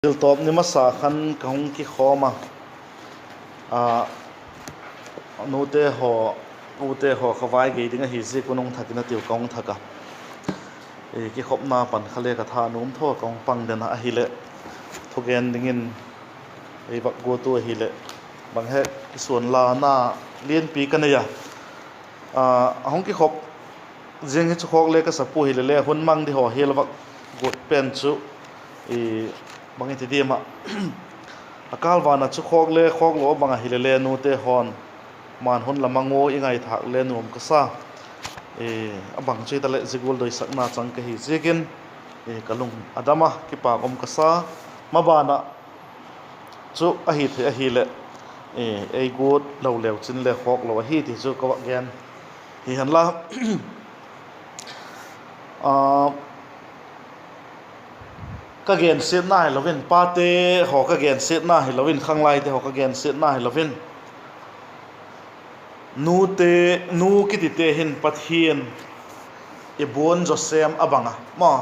Top ni masa khan kahung ki khoma note ho khawai ge dinga hi se kunong thakina tiu kong thaka ki khopna pan khale ka tha num tho kong pang dena a hile thogen dingin bak go to hile bang he suan la na lien pi kan ya hong ki khop jeng hi chkhok le ka sapu hile le hun mang di ho hel bak got pen chu bang ti dia ma akal wana chu khok le khok lo banga hilele nu te hon man hon lamango ingai thak le num ka sa abang che tale zigol doi sakna chang ka hi jekin kalung adama ki pa kom ka sa mabana chu a hi the a hi le ei gut lo lew chin le khok lo hi ti chu ko gen hi han la ka gen set na hi lovin pate ho ka gen set na hi lovin khanglai te ho ka gen set na hi lovin nu ki ti te hin pathian e bon josem abanga ma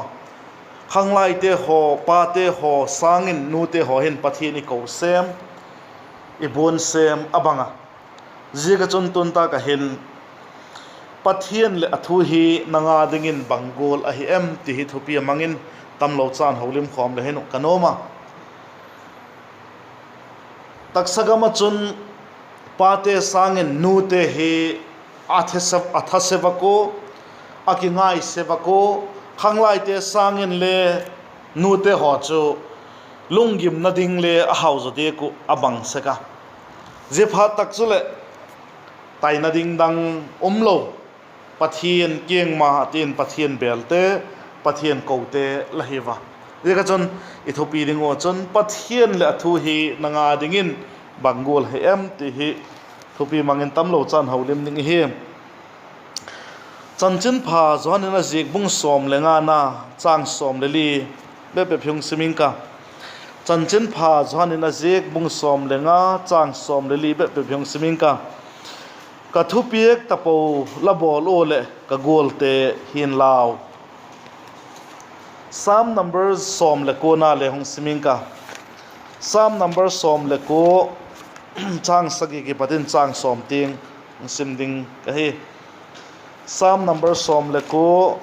khanglai te ho pate ho sangin nu te ho hin pathian i ko sem e bon sem abanga jiga chon tun ta ka hin pathian le athu hi nanga dingin bangol a hi em ti hi thupi mangin tam lo chan holim khom le henu kanoma taksagama chun pate sangin nu te hi athasevako akingai sevako khanglai te sangin le nu te ho chu lungim na ding le a hauzo de ku abang seka jepha tak chu le taina ding dang umlo pathian kieng ma tin pathian belte pathian kote lahiwa jeka chon ithopi ringo chon pathian le athu hi nanga dingin bangol he em ti hi thopi mangin tamlo chan holim ning hi chanchin pha zon na jik bung som lenga na chang som le li be be phung siming ka chanchin pha zon na jik bung som lenga chang som le li be be phung siming ka ka thupiek tapo labol ole ka golte hin law Psalm numbers som le ko na le hong siminka Psalm numbers som le ko chang sagi ki patin chang som ting sim ding ka hi Psalm numbers som le ko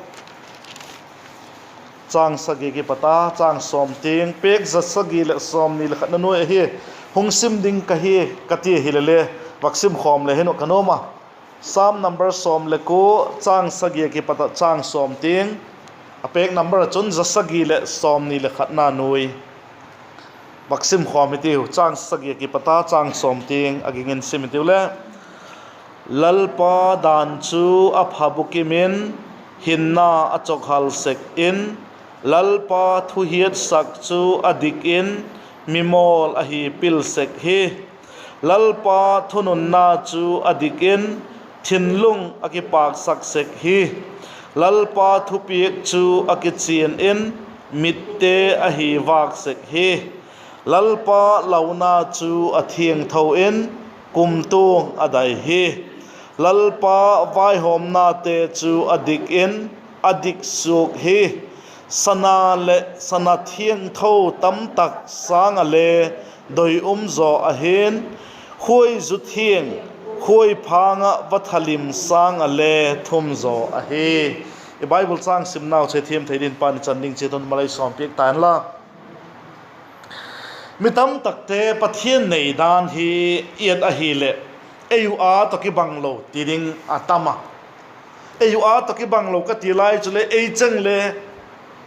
chang sagi ki pata chang som ting pek za sagi le som ni le khatna no hi hong sim ding ka hi kati hilele vaksim khom le heno kanoma Psalm numbers som le ko chang sagi ki pata chang som ting apek number chun zasagi le som ni le khatna nui baksim khomitiu chang sagi ki pata chang som ting agingin simitiu le lalpa dan chu aphabukimin hinna achokhal sek in lalpa thuhiat sak chu adik in mimol ahi pil sek hi lalpa thunun na chu adik in thinlung akipak sak sek hi lalpa thupiek chu akichien in mitte ahi wak sek hi lalpa launa chu athieng tho in kumtung adai hi lalpa vai hom na te chu adik in adik suk hi sana thieng tho tam tak sang ale doi zo ahin khoi zu thieng khoi phanga wathalim sang ale thum zo ahi e bible sang sim naw che thiam theidin pan chanding che ton malai som pek tan la mitam takte pathian nei dan hi iat a hi le eu a to ki banglo tiding atama eu a to ki banglo ka tilai chule ei chang le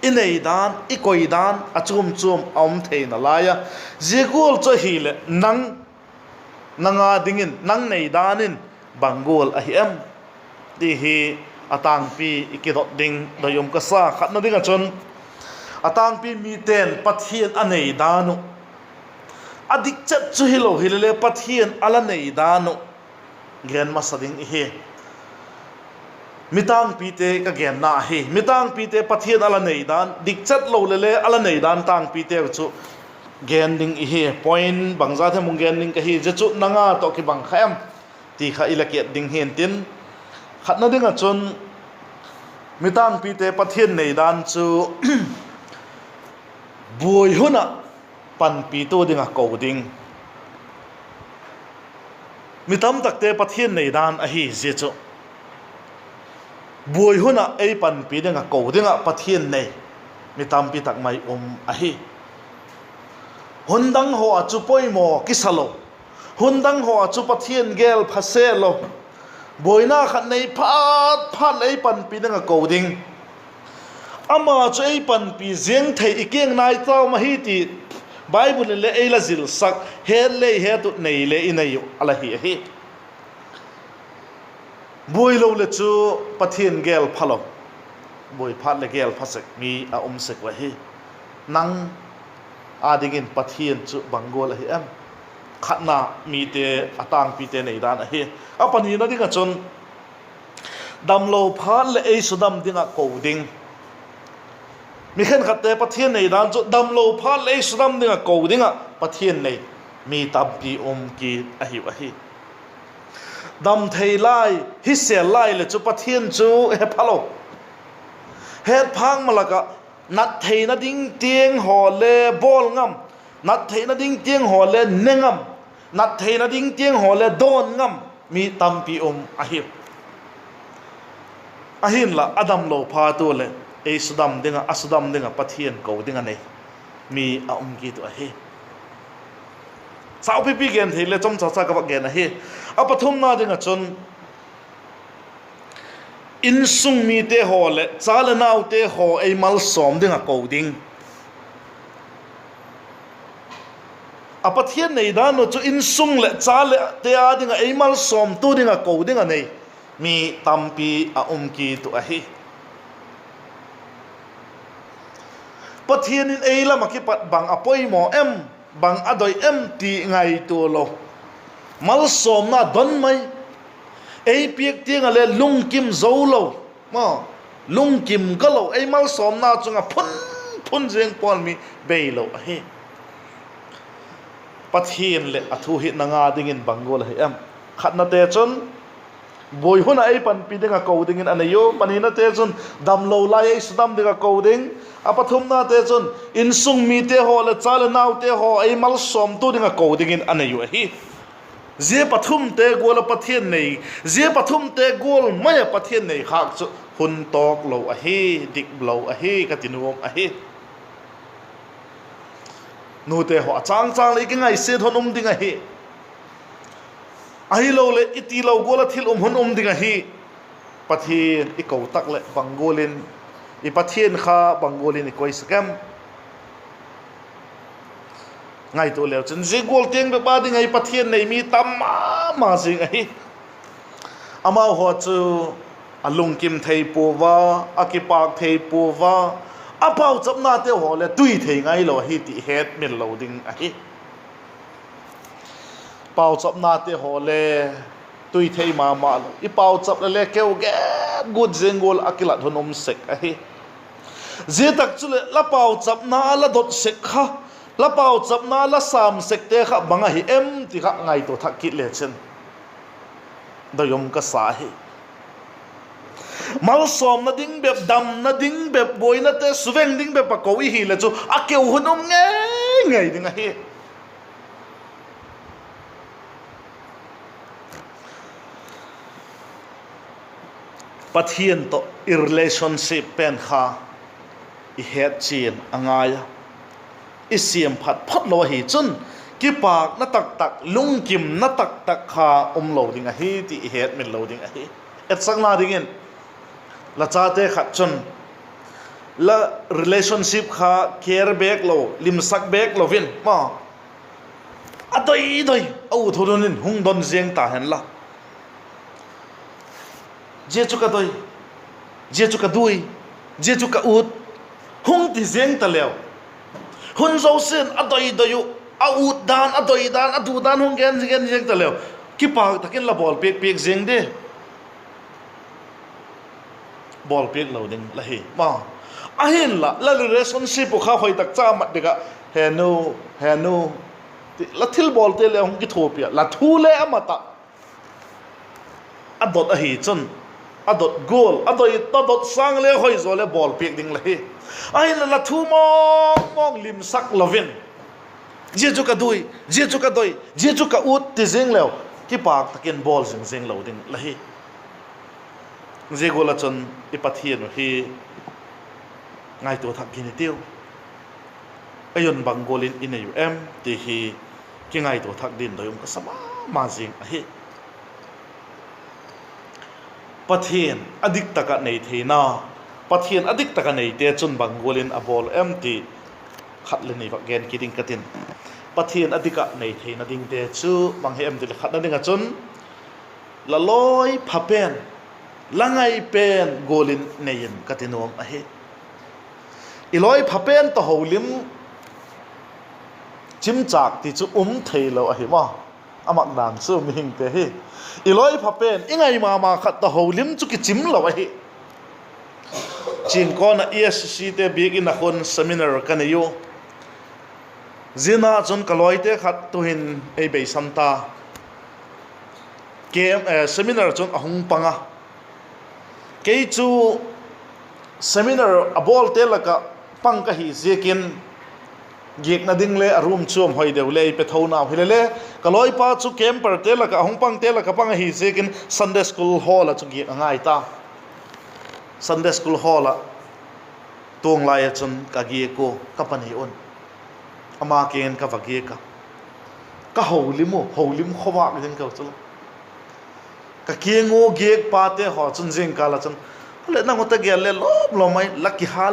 inei dan i koi dan achum chum om theina laya jegol cho hi le nanga dingin nang nei danin bangol a hi em ti hi atang pi ikidot ding doyom ka sa khatna ding achon atang pi mi ten pathian anei danu adik chat chu hilo hilele pathian ala nei danu gen masading hi mitang pi te ka gen na hi mitang pi te pathian ala nei dan dik chat lo lele ala nei dan tang pi te chu gen ding hi point bangza the mung gen ding ka hi je chu nanga to ki bang kham ti kha ilakiat ding hen tin khatna ding a chon mitang pi te pathian nei dan chu buai huna pan pi tu dinga ko ding mi tam tak te pathian nei dan a hi je chu buai huna ei pan pi dinga ko dinga pathian nei mi tam pi tak mai a hi hundang ho a chu poimo kisalo hundang ho a chu pathian gel phaselo boina khat nei phat ei pan pi dinga ko ding ama chu ei pan pi zeng thei ikeng nai taw ma hi ti Bible le ei la zil sak he le he tu nei le inayu ala hi boi lo le chu pathian gel phalo boi phat le gel phasek mi a sek wa hi nang adingin pathian chu bangol hi am khatna mi te atang pi te nei dan hi apani na dinga chon damlo phat le ei sudam dinga ko ding mi khen khatte pathian nei dan chu damlo phat le ei sudam dinga ko dinga pathian nei mi tabpi ki a hi dam thei lai hi se lai le chu pathian chu he phalo het phang malaka nat thei na ding tieng ho le bol ngam nat thei na ding tieng ho le nengam nat thei na ding tieng ho le don ngam mi tampi ahin la adam lo pha tu le e sudam dinga asudam dinga pathian ko dinga nei mi ki tu hi sau pi gen thei le chom cha cha ka gen hi apathum na dinga chon in sung mi te ho le chala nau te ho ei mal som dinga ko ding apathian nei da no chu in sung le chala te a dinga ei mal som tu dinga ko dinga nei mi tampi ki tu hi pathian in ei la maki pat bang apoi mo em bang adoi em ti ngai tu lo mal som na don mai ei piek tiang ale lung kim zo lo ma lung kim ka lo ei mal som na chunga phun jeng pol mi be lo he pathian le athu hi nanga dingin bangol he am khatna te chon boi huna ei pan pi dinga ko dingin anayo panina te chon dam lo lai ei sudam dinga ko ding apathum na te chon in sung mi te ho le chal nau te ho ei mal som tu dinga ko dingin anayo hi je pathum te gol pathian nei je pathum te gol maya pathian nei khak chu hun tok lo a hi dik lo a hi katinuom a hi nu te ho chang le ki ngai se thon ding a hi ai lo le iti lo gol thil hun ding a hi pathian I ko tak le bangolin I pathian kha bangolin I koi skam ngai to leo chen je gol teng be ba ding ai pathian nei mi tam ma sing ai ama ho chu alung kim thei po wa akipak thei po wa apau chapna te ho le tui thei ngai lo hi ti het min lo ding ai pau chapna te ho le tui thei ma lo I pau chap le keu ge good jengol akilat honom sek ai je tak chu le la pau chapna la dot sek kha la pau chapna la sam sekte kha banga hi em ti kha ngai to thak ki le chen doyom ka sa hi mal som na ding be dam na ding be boy na te suveng ding be pa ko hi le chu akeu hunum ngai ding hi pathian to I relationship pen kha I het chin angaya isiam phat lo hi chun ki pak na tak lung kim na tak kha lo ding a hi ti het min lo ding a hi et sang na ding in la cha te khat chun la relationship kha care back lo lim sak back lo vin ma adoi au thodonin hung don jeng ta hen la je chu ka doi je chu ka dui je chu ka ut hung ti jeng ta leo hun zo sin adoi doyu out dan adoi dan adu dan hung gen jeng ta leo ki pa takin la bol pek jeng de bol pek lo ding la hi ma ahin la relationship kha hoi tak cha mat de ga henu la thil bol te le hung ki thopia la thu le amata adot a hi chun adot goal adoi dot sang le hoi zo le bol pek ding la hi ai la thu mong lim sak lovin je chu ka dui je chu ka doi je chu ka ut ti jeng leo ki pak takin ball jing jeng lo ding la hi je gola chon i pathian hi ngai to thak gini tiu ayon bangolin inayu em ti hi ki ngai to thak din doyum ka sama ma jing a hi pathian adik taka nei theina pathian adik taka nei te chun bangolin a ball em ti khat le nei va gen kiding katin pathian adika nei theina ding te chu mang he em ti khat na dinga chun la loi phapen langai pen golin nein katinom a hi iloi phapen to holim chim chak ti chu theilo a hi ma amak dan chu mi hing te hi iloi phapen ingai ma khat to holim chu ki chim lo a hi chin ko na ESC te big in a khon seminar kan yo zina chon kaloi te khat tu hin ei be samta kem seminar chon ahung panga ke chu seminar abol te laka pang ka hi zekin gek na ding le room chum hoi deu le pe thona hilele kaloi pa chu camper te laka ahung pang te laka pang hi zekin Sunday school hall chu gek ngai ta Sunday school hall a tong lai chun ka gi ko kapani on ama ken ka vagi ka holim khowa ka jeng ka chula ka kiengo gek pa te ho chun jeng ka la chun le na ngota gel le lom mai laki ha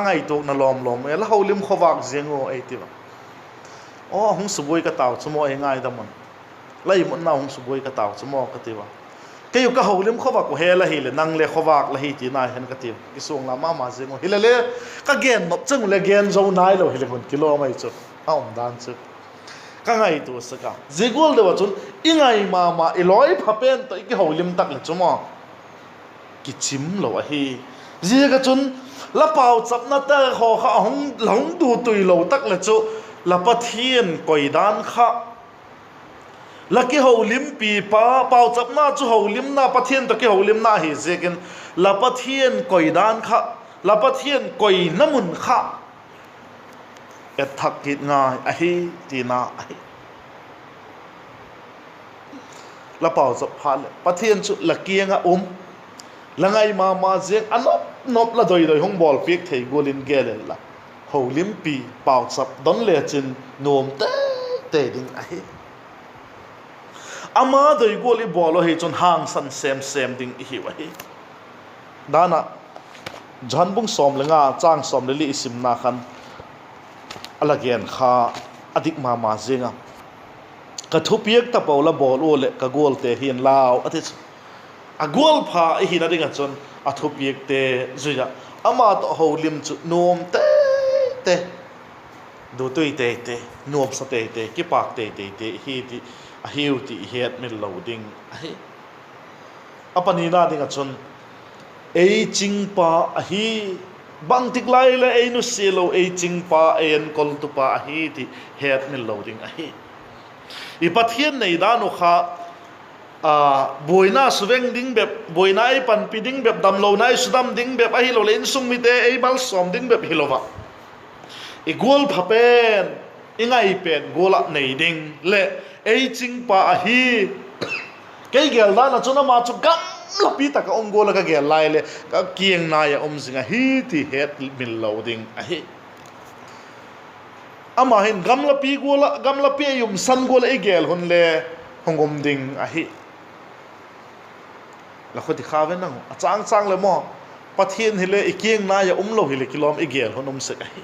ngai to na lom la holim khowa jengo ai ti ba o hung suboi ka taw chumo ai ngai da mon lai mon na hung suboi ka taw chumo ka ti ba ke yu ka holim khowa ko hela hi le nang le khowa la hi ti na hen ka ti ki song la ma jengo hilale ka gen nop chung le gen zo nai lo hile kon kilo mai chu aum dan chu ka ngai tu saka zigol de wa chun ingai ma iloi phapen to ki holim tak le chumo ki chim lo a hi ji ka chun la pau chap na ta ho kha hong long du tui lo tak le chu la pathian koidan kha la ki holim pi pa pau chap na chu holim na pathian to ki holim na hi zekin la pathian koidan kha la pathian koi namun kha et thak kit ngai a hi ti na a hi la pau chap pha le pathian chu la kianga langai ma jeng anop la doi hong bol pik thei golin gele la holim pi pau chap don le chin nom te ding a hi ama doi goli bolo he chon hang san sem ding hi wa hi dana janbung som lenga chang som le li isim na khan alagen kha adik ma zenga ka thupiek ta paula bol ole ka gol te hian lao atis a gol pha hi na dinga chon a thupiek te zuya ama to holim chu nom te du tui te nom sa te ki pak te hi ti a hiu ti het mil loading hi apani na dinga chon ei chingpa a hi bang tik lai le ei nu selo ei chingpa en kol tu pa a hi ti het mil loading a hi I pathian nei da no kha boina suveng ding bep boina ai pan pi ding bep dam lo nai sudam ding bep a hi lo len sung mi te ei bal som ding bep hilova I gol phapen ingai pen gola nei ding le ei chingpa a hi cái gel da na chuna ma chu gam la pi ta ka om gola ka gel lai le ka kieng na ya om zinga hi ti het mil loading a hi ama hin gam la pi yum san gola e gel hun le hongom ding a hi la khoti khawen nang a chang le mo pathian hi le e kieng na ya lo hi le kilom e gel hun se ka hi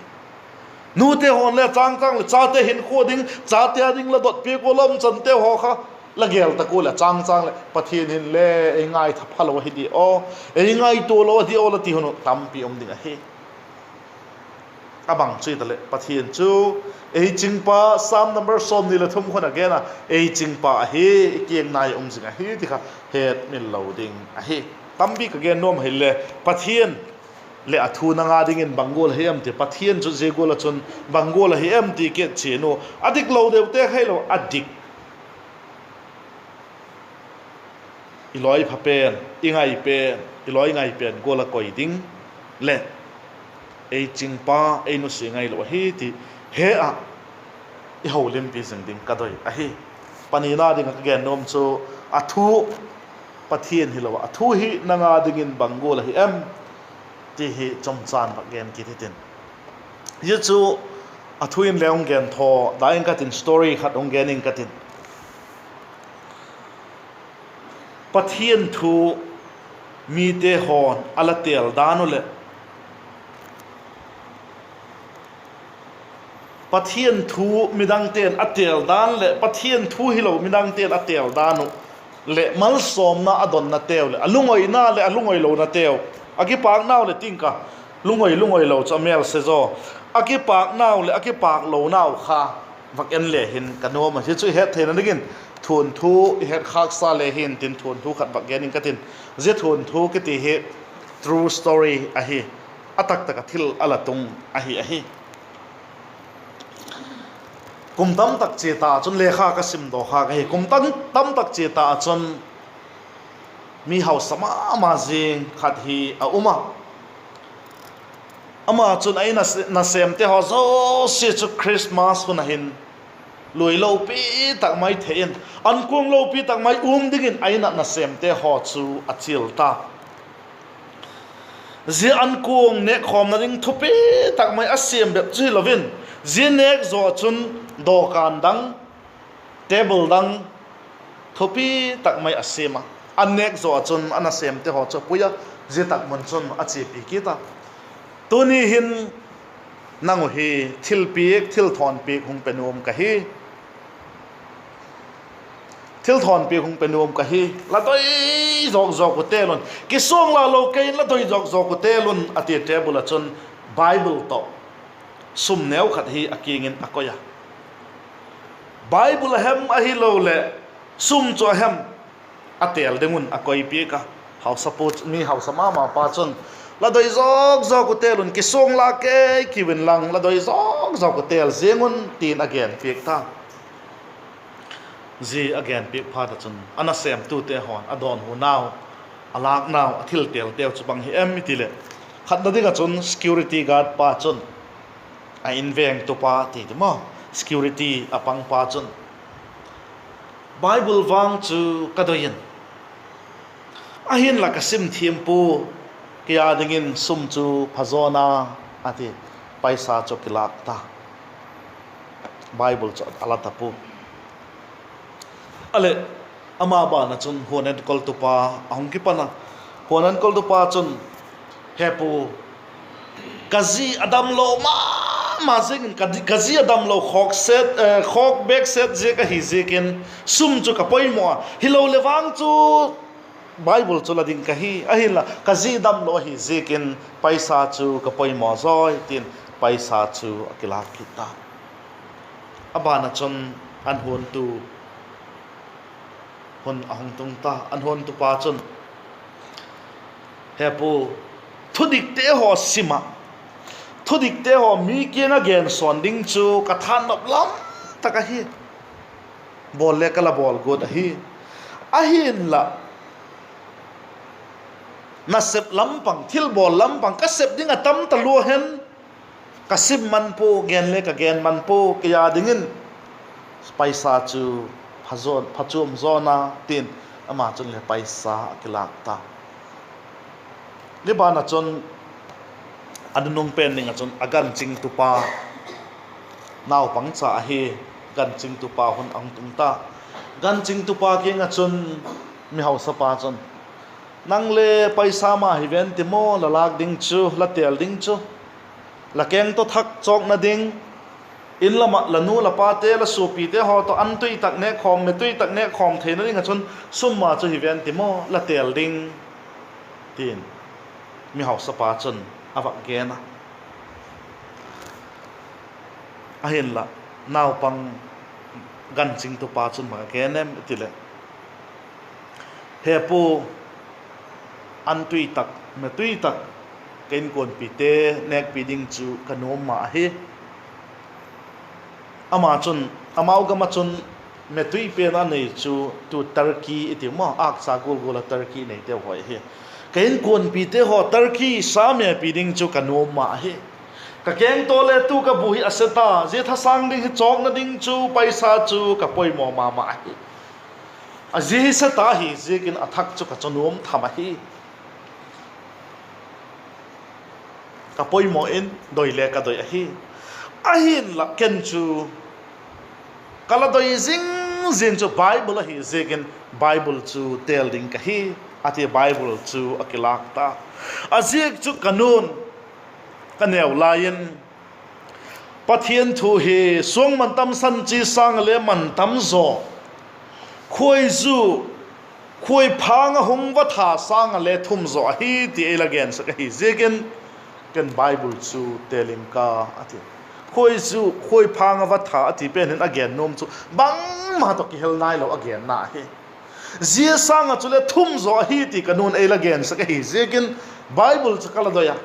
nu te hon le chang le cha te hin kho ding cha te ding la dot pi kolom chan te ho kha la gel ta ko la chang le pathian hin le e ngai tha phalo hi di o e ngai to lo di o la ti hono tam pi om ding a he abang chui ta le pathian chu e chingpa sam number som ni la thum khona ge na e chingpa a he kieng nai om jinga hi ti kha het min loading a he tam bi ka ge nom hi le pathian le athu na nga ding in bangol he am te pathian chu je gola chun bangol he am ti ke cheno adik lo de te khailo adik iloi phapen ingai pen iloi ngai pen gola koi ding le ei chingpa ei no singai lo hi ti he a i holim pi jing ding kadoi a hi panina ding again nom chu athu pathian hi lo athu hi nanga dingin bangol hi em ti hi chomchan ba gen ki tin ye chu athuin leong gen tho daing katin story khat ong gening katin pathian thu mi te hon ala tel danule pathian thu midang ten atel dan le pathian thu hilo midang ten atel danu le mal som na adon na tew le alungoi na le alungoi lo na tew agi pak naw le tingka lungoi lo chamel se zo agi pak naw le agi pak lo naw kha vak en le hin kanom hi chu het thein anigin thun thu het khak sa le hin tin thun thu khat vak genin katin je thun thu ke ti he true story a hi atak tak thil ala tung a hi kum tam tak che ta chun le kha ka sim do kha ka hi kum tam tak che ta chun mi hau sama ma jing khat hi a uma ama chun ai na sem te ho zo se chu Christmas hun hin loi lo pi tak mai thein an kung lo pi tak mai dingin ai na sem te ho chu a chil ta je an kung ne khom na ding thupi tak mai a sem be chi lovin je nek zo chun dokan dang table dang thupi tak mai a sema anek zo chun ana sem te ho chu puya je tak mon chun a chi pi ki ta tuni hin nangu hi thil piek thil thon piek hung penum ka hi thil thon piek hung penum ka hi la doi zok ko telon ki song la lo kein la doi zok ko telon ati table chun bible to sum neu khat hi akingin akoya bible hem a hi lo le sum cho hem atel dengun akoi pi ka how support mi how sama ma pa chun la doi zok ko telun ki song la ke ki win lang la doi zok ko tel zengun tin again pik ta ji again pik pha ta chun ana sem tu te hon adon hu naw alak naw athil tel tel chu bang hi em mi tile khat da dinga chun security guard pa chun a inveng to pa ti mo security apang pa chun bible wang chu kadoyin ahin la kasim thiampu kya dingin sum chu phazona ati paisa chu kilak ta bible chu alata pu ale ama ba na chun honen kol tu pa ahong ki pana honen kol tu pa chun hepu kazi adam lo ma zing kazi adam lo khok set khok back set je ka hi jekin sum chu ka poimo hilo lewang chu bible chu lading ka hi ahila kazi adam lo hi jekin paisa chu ka poimo zoi tin paisa chu akila kita abana chun an hon tu hon ahong tung ta an hon tu pa chun hepu thudik te ho sima thudik te ho mi kian again sonding chu kathan nop lam taka hi bol le kala bol god hi ahin la na sep lampang thil bol lampang ka sep ding atam talu hen kasim man po gen le ka gen man po kya dingin paisa chu phazon phachum zona tin ama chun le paisa kilak ta le bana chun adunung pen ning chun agan ching tupa naw pangcha hi gan ching tupa hun ang tungta gan ching tupa ke nga chun mi hau sapa chun nang le paisa ma hi ven timo la lak ding chu la tel ding chu la keng to thak chok na ding in lama lanu la pa te la su pi te ho to an tui tak ne khom me tui tak ne khom thein ring chun summa chu hi ven timo la tel ding tin mi hau sapa chun avak gena ahin la naw pang gan ching to pa chun ma genem tile hepu an tui tak me tui tak ken kon pi te nek pi ding chu kanom ma hi ama chun amau gama chun me tui pe na nei chu tu turkey iti mo ak sa gul gula turkey nei te hoi hi ken kon pi te ho turkey sa me pi ding chu kanom ma hi ka keng to le tu ka buhi aseta je tha sang ding chok na ding chu paisa chu ka poi mo mama hi a je sa ta hi je kin athak chu ka chonom thama hi ka poi mo in doi le ka doi hi a hin la ken chu kala doi zing chu bible hi je kin bible chu tel ding ka hi ati bible chu akilak ta a je chu kanun kaneu lain pathian thu hi song man tam san chi sang le man tam zo khoi zu khoi phang hung wa tha sang le thum zo hi ti elagen sa hi zegen ken bible chu telling ka ati khoi zu khoi phang wa tha ati pen hin again nom chu bang ma to ki hel nai lo again na hi zia sang chu le thum zo hi ti kanun elagen sa hi zegen bible chu kala doya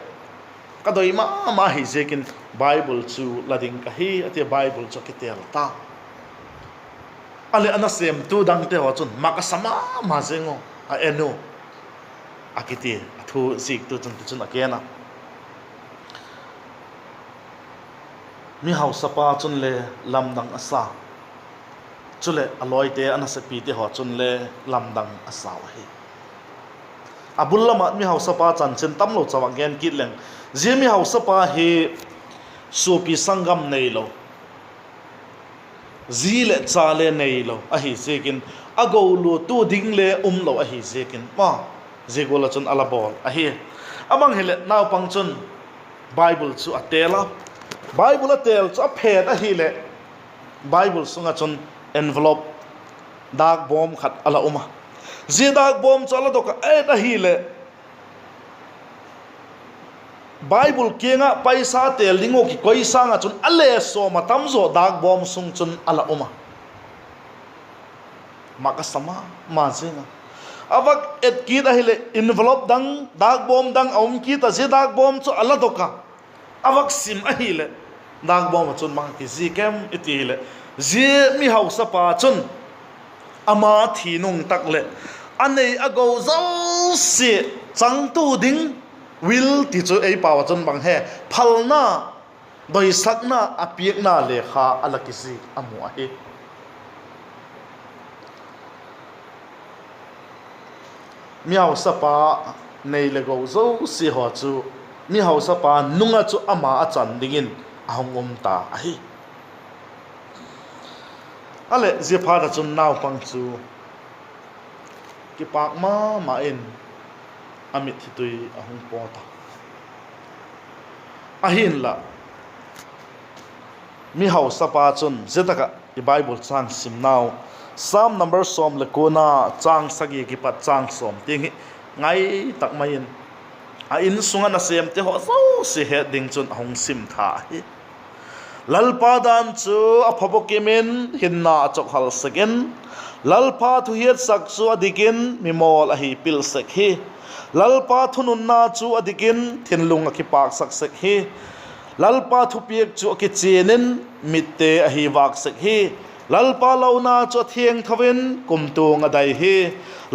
kadoi ma hi zekin bible chu lading ka hi ati bible chu kitel ta ale anasem tu dang te ho chun makasama ma zengo a eno akiti thu zik tu chun akena mi hau sapa chun le lamdang asa chule aloite anasapi te ho chun le lamdang asa wa hi abullama mi hau sapa chan chen tamlo chawang gen kitleng zemi hau sapa he sopi sangam nei lo zile chale nei lo a hi zekin ago lo tu ding le lo a hi zekin ma zegola chun alabol a hi amang hele naw pang chun bible chu atela bible atel chu phet a hi le bible sunga chun envelope dak bom khat ala uma zidak bom chala doka a hi le bible kenga paisa tel lingo ki koi sanga chun ale so matam zo dak bom sung chun ala uma makasama ma zinga avak et ki da hile envelope dang dak bom dang om ki ta je dak bom chu ala doka avak sim a hile dak bom chun ma ki zi kem iti hile je mi hausa pa chun ama thi nung tak le anei ago zo se chang tu ding will ti chu ei pawa chon bang he phalna doi sakna apiekna lekha alakisi amu a he miao sapa nei le go zo si ho chu mi hau sapa nunga chu ama a chan dingin ahongom ta a hi ale je pha da chun naw pang chu ki pak ma in amit hitui ahung pota ahin la mi hau sapa chun zetaka i bible chang sim now psalm number som le kona chang sagi ki pat chang som ting ngai tak main a in sunga na sem te ho so si he ding chun ahung sim tha hi lalpa dan chu aphabo kemen hinna chok hal second lalpa thu hiat sak chu adikin mimol a hi pil sek hi lalpa thunun na chu adikin thinlung a ki pak sak sek hi lalpa thu piek chu ki chenin mitte a hi wak sek hi lalpa launa chu thieng thawen kumtung adai hi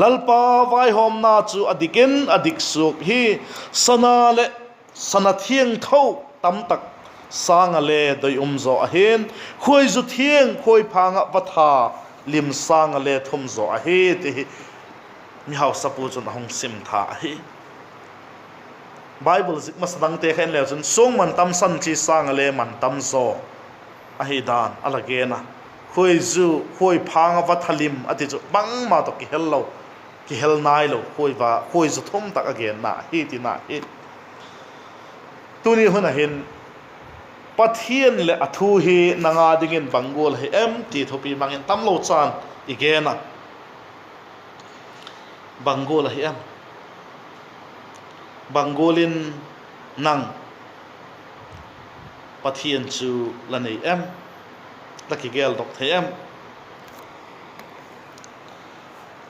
lalpa vai hom na chu adikin adik suk hi sana le sana thieng thau tam tak sang ale doi zo a hen khoi zu thieng khoi phanga patha lim sang ale thum zo a he ti mi hau sapu chun hong sim tha a hi bible zik mas dang te khen le chun song man tam san chi sang ale man tam zo a hi dan alagena khoi zu khoi phanga pathalim ati chu bang ma to ki hello ki hel nai lo khoi zu thum tak again na hi ti na hi tuni huna hin pathian le athu hi nanga dingin bangol hi em ti thopi mangin tamlo chan igena bangol hi em bangolin nang pathian chu lanei em laki gel dok the em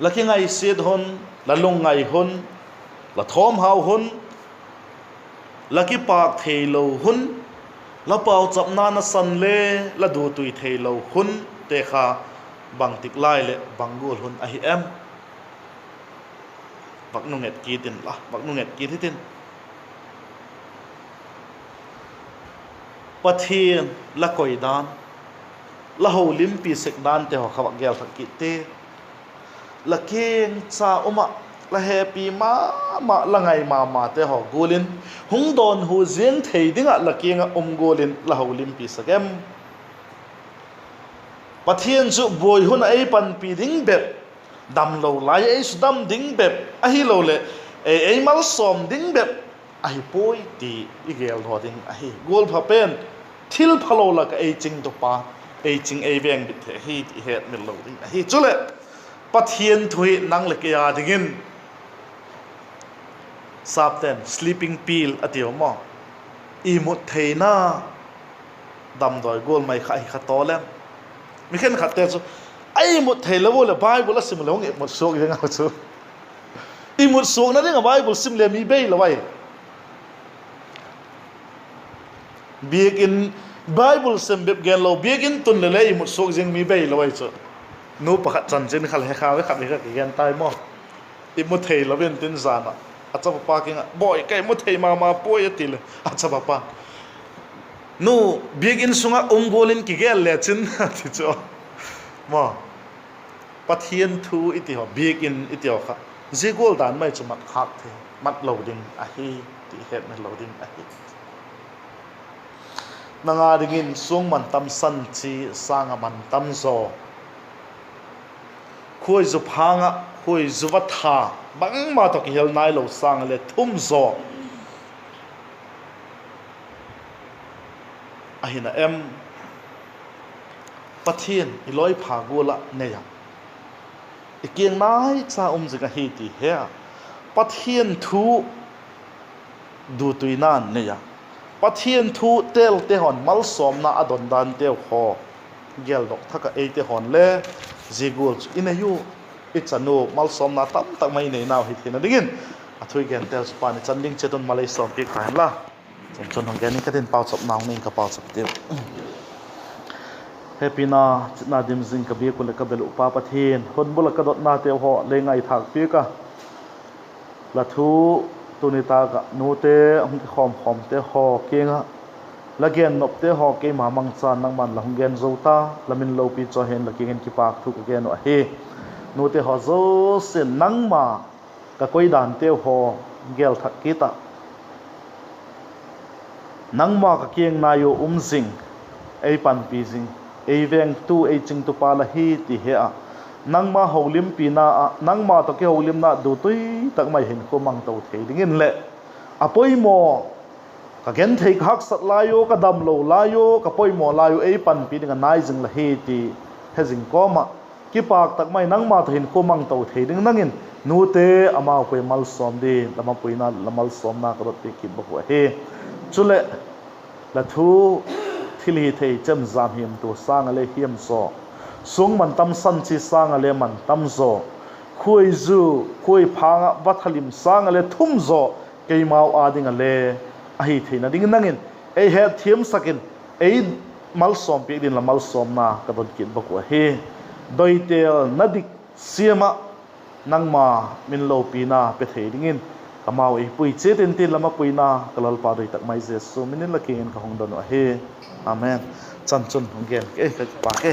laki ngai sid hon la lung ngai hon la thom hau hon laki pak theilo hun la pau chap na na san le la du tui theilo hun te kha bang tik lai le bangol hun a hi em bak nunget ki tin la bak nunget ki tin pathian la koi dan la ho lim pi sek dan te ho khawak gel thak ki te la keng cha uma la happy ma la ngai ma te ho golin hung don hu zen thei dinga la kenga golin la ho lim pi sakem pathian chu boy hun ai pan pi ding bep dam lo lai ai su dam ding bep a hi lo le ai mal som ding bep a hi poi ti igel ho ding a hi gol pha pen thil phalo la ka ai ching to pa ai ching ai veng bit the hi ti het mil lo ding a hi chule pathian thui nang le ke ya dingin sapten sleeping pill atio mo i mut theina dam doi gol mai khai kha to lem mi khen khat te chu ai mut thei lo le bible sim lo nge mut sok yang chu i mut sok na ding bible sim le mi be lo wai bikin bible sim beb gen lo bikin tun le i mut sok jing mi be lo wai chu nu pakhat chan chen khal he kha we khat ni ka gen tai mo i mut thei lo ben tin zana acha pa kinga boy kai mut thei ma poi atil acha pa nu begin sunga golin ki gel le chin ti cho mo pathian thu iti ho begin iti ho kha je gol dan mai chu mat khak the mat loading a hi ti het na loading a hi nanga dingin sung man tam san chi sanga man tam zo khoi zu phanga khoi zu wa tha bang ma to ki hel nai lo sang le thum zo ahina em pathian iloi phagula neya ikieng nai cha jega hi ti he pathian thu du tuinan neya pathian thu tel te hon mal som na adon dan te ho gel dok thaka e te hon le zigul inayu ichanu mal som na tam tak mai nei naw hi thina dingin athui gen tel span chanding cheton malai som pi khan la chon hong gen ka den pau chop naw ning ka pau chop te happy na na dim zing ka bi ko le ka bel upa pathin hon bula ka dot na te ho le ngai thak pi ka la thu tunita ka nu te hong khom te ho kenga la gen nop te ho ke ma mang chan nang man la hong gen zo ta lamin lo pi cho hen la kengen ki pak thu ka gen no he nu te ho zo se nang ma ka koi dan te ho gel thak ki ta nang ma ka kieng na yo zing ei pan pi zing ei veng tu ei ching tu pa la hi ti he a nang ma holim pi na a nang ma to ke holim na du tui tak mai hin ko mang to thei dingin le apoi mo ka gen thei khak sat la yo ka dam lo la yo ka poi mo la yo ei pan pi ding nai jing la hi ti he jing ko ma ki pak tak mai nang ma to hin ko mang to thei ding nangin nu te ama ko mal som di lama puina lamal som na ka rot ti ki bo he chule la thu thili thei chem zam him tu sang ale hiam so sung man tam san chi sang ale man tam zo khui zu khui phanga bathalim sang ale thum zo keimau ading ale ahi theina ding nangin ei he thiam sakin ei mal som pi din la mal som na ka don kin ba ko he doitel nadik siama nangma min lo pi na pe thei dingin kamau ei pui che tin tin lama pui na kalal pa doi tak mai jesu minin la kin ka hong don he amen chan chun hong gen ke pa ke